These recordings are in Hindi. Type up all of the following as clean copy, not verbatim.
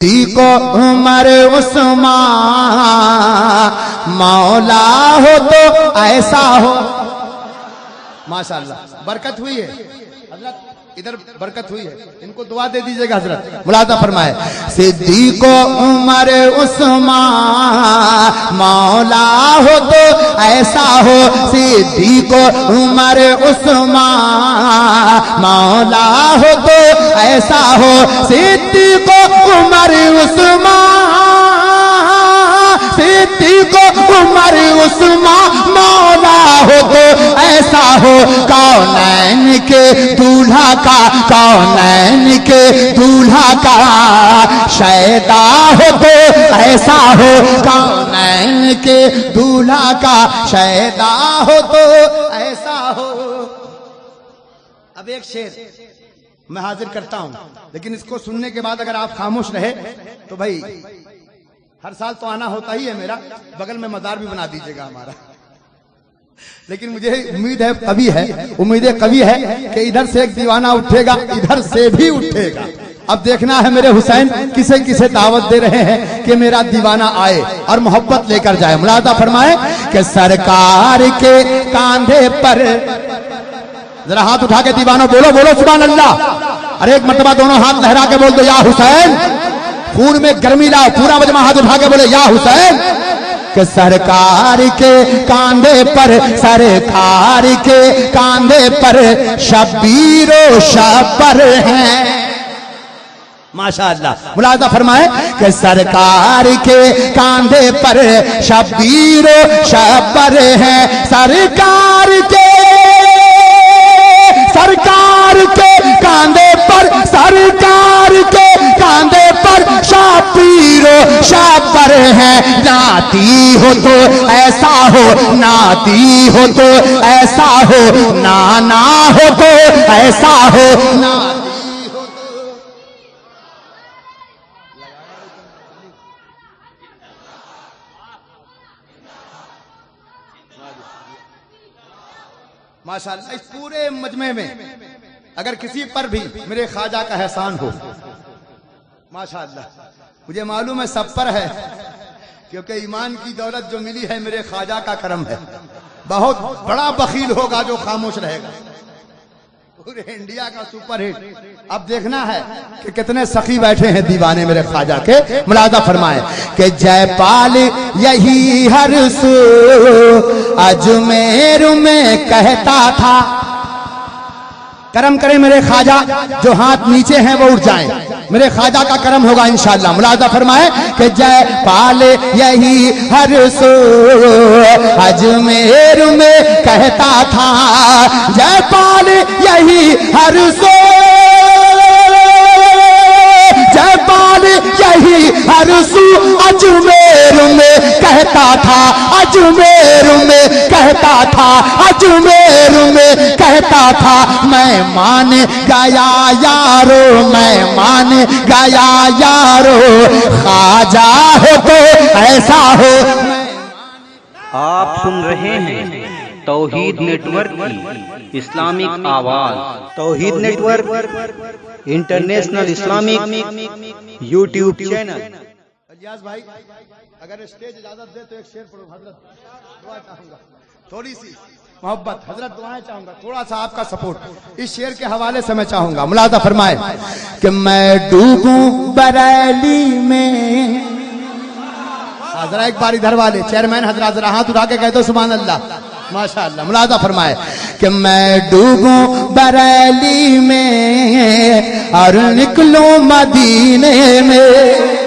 को उमर उस्मान मौला हो तो ऐसा हो। माशाअल्लाह, बरकत हुई है हजरत, इधर बरकत हुई है, इनको दुआ दे दीजिएगा हजरत। मुलाजा फरमाए, सिद्दीको उमर उस्मान मौला हो तो ऐसा हो। सिद्दीको उमर उस्मान मौला हो तो ऐसा हो। सिद्दीको उमर उस्मान, सिद्दीको उमर उस्मान मौला हो तो ऐसा हो। कौनैन के दूल्हा का, कौनैन के दूल्हा का शैदा हो तो ऐसा हो। कौनैन के दूल्हा का शैदा हो तो ऐसा हो। अब एक शेर मैं हाजिर करता हूं, लेकिन इसको सुनने के बाद अगर आप खामोश रहे तो भाई हर साल तो आना होता ही है मेरा, बगल में मजार भी बना दीजिएगा हमारा। लेकिन मुझे उम्मीद है, कवि है, उम्मीद कवि है कि इधर से एक दीवाना उठेगा, इधर से भी उठेगा। अब देखना है मेरे हुसैन किसे किसे दावत दे रहे हैं कि मेरा दीवाना आए और मोहब्बत लेकर जाए। मुलाजा फरमाए कि सरकार के कांधे पर, जरा हाथ उठा के दीवानों बोलो, बोलो सुभान अल्लाह। अरे एक मर्तबा दोनों हाथ लहरा के बोल दो या हुसैन। खून में गर्मी लाओ, पूरा मजमा हाथ उठा के बोले या हुसैन। कि सरकार के कांधे पर, सरकार के कांधे पर शब्बीरो शब्बर हैं। माशाअल्लाह। मुलाजा फरमाए कि सरकार के कांधे पर शब्बीरो शब्बर हैं। सरकार के कांधे पर, सरकार के कांधे पर शब्बीरो शब्बर हैं। नाती हो तो ऐसा हो, नाती हो तो ऐसा हो, नाना हो तो ऐसा हो, नाती हो तो। माशाअल्लाह, इस पूरे मजमे में अगर किसी पर भी मेरे ख्वाजा का एहसान हो, माशाअल्लाह मुझे मालूम है सब पर है, क्योंकि ईमान की दौलत जो मिली है मेरे ख्वाजा का करम है। बहुत बड़ा बखील होगा जो खामोश रहेगा। पूरे इंडिया का सुपर हिट। अब देखना है कि कितने सखी बैठे हैं दीवाने मेरे ख्वाजा के। मुलाजा फरमाए कि जयपाल यही हर सू अजमेर में कहता था। करम करें मेरे ख्वाजा, जो हाथ नीचे हैं वो उठ जाएं, मेरे ख्वाजा का करम होगा इंशाअल्लाह। मुलाजा फरमाए कि जयपाल यही हर सो अजमेर में कहता था। जयपाल यही हर सो, जयपाल यही हर सू अजमेर में कहता था। अजमेर में कहता था, अजमेर में कहता था। मैं मान गया यारो, मैं मान गया यारो, ख्वाजा हो तो ऐसा हो। आप सुन रहे हैं तौहीद नेटवर्क की इस्लामिक आवाज। Tauheed network international Islamic YouTube channel. Ilyas भाई अगर स्टेज इजाजत दे तो एक शेर पढ़ो हजरत, दुआ चाहूंगा, थोड़ी सी मोहब्बत हजरत, दुआएं चाहूंगा, थोड़ा सा आपका सपोर्ट इस शेर के हवाले से मैं चाहूंगा। मुलाजा फरमाए कि मैं डूबूं बरेली में। जरा एक बार इधर वाले चेयरमैन हजरत जरा हाथ उठा के कह दो सुभान अल्लाह। माशाअल्लाह। मुलाजा फरमाए कि मैं डूबूं बरेली में और निकलूं मदीने में।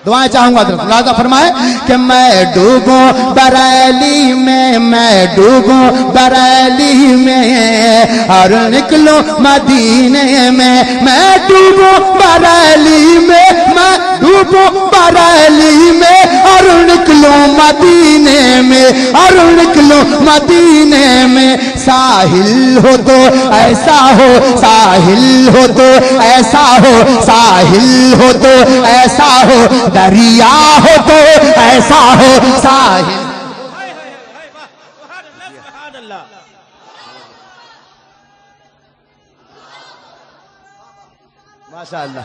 दुआएं चाहूंगा। मुलाजा फरमाए कि मैं डूबूं बरेली में, मैं डूबूं बरेली में और निकलूं मदीने में। मैं डूबूं बरेली में, मैं डूबूं बरेली में और निकलूं मदीने में, और निकलूं मदीने में। साहिल हो तो ऐसा हो, साहिल हो तो ऐसा हो, साहिल हो तो ऐसा हो, दरिया हो तो ऐसा हो। साहिल माशाअल्लाह।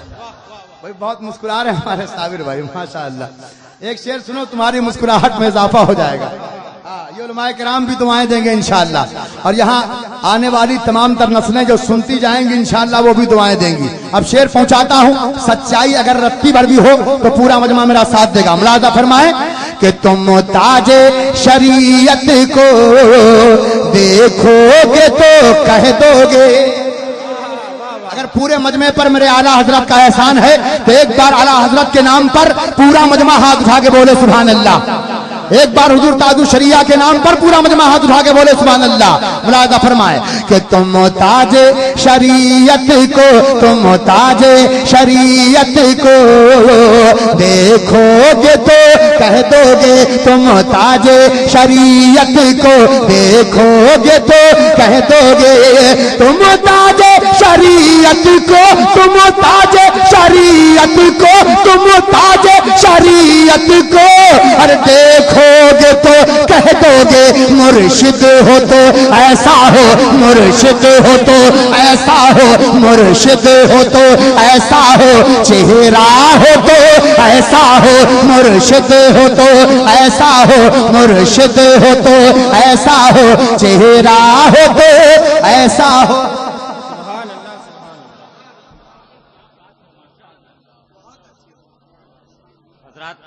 भाई बहुत मुस्कुरा रहे हैं हमारे साबिर भाई, माशाअल्लाह। एक शेर सुनो, तुम्हारी मुस्कुराहट में इजाफा हो जाएगा। ये उलमाए किराम भी दुआएं देंगे इंशाअल्लाह, और यहाँ आने वाली तमाम तर नस्लें जो सुनती जाएंगी इंशाअल्लाह वो भी दुआएं देंगी। अब शेर पहुंचाता हूँ, सच्चाई अगर रत्ती भर भी हो तो पूरा मजमा मेरा साथ देगा। मुलाजा फरमाए कि तुम ताजे शरीयत को देखोगे तो कह दोगे। अगर पूरे मजमे पर मेरे आला हजरत का एहसान है तो एक बार आला हजरत के नाम पर पूरा मजमा हाथ उठा के बोले सुभान अल्लाह। एक बार हुजूर ताजु शरिया के नाम पर पूरा मजमा हाथ उठा के बोले सुभान अल्लाह। मुलाजा फरमाए कि तुम ताजे शरीयत को, तुम ताजे शरीयत को देखोगे तो कह दोगे। तुम ताजे शरीयत को देखोगे तो कह दोगे। तुम ताजे शरीयत को, तुम ताजे शरीयत को, तुम ताजे शरीयत को अरे देखोगे तो कह दोगे। मुर्शिद हो तो ऐसा हो, मुर्शिद हो तो ऐसा हो, मुर्शिद हो तो ऐसा हो, चेहरा हो तो ऐसा हो, मुर्शिद हो तो ऐसा हो, मुर्शिद हो तो ऐसा हो, चेहरा हो तो ऐसा हो। हजरात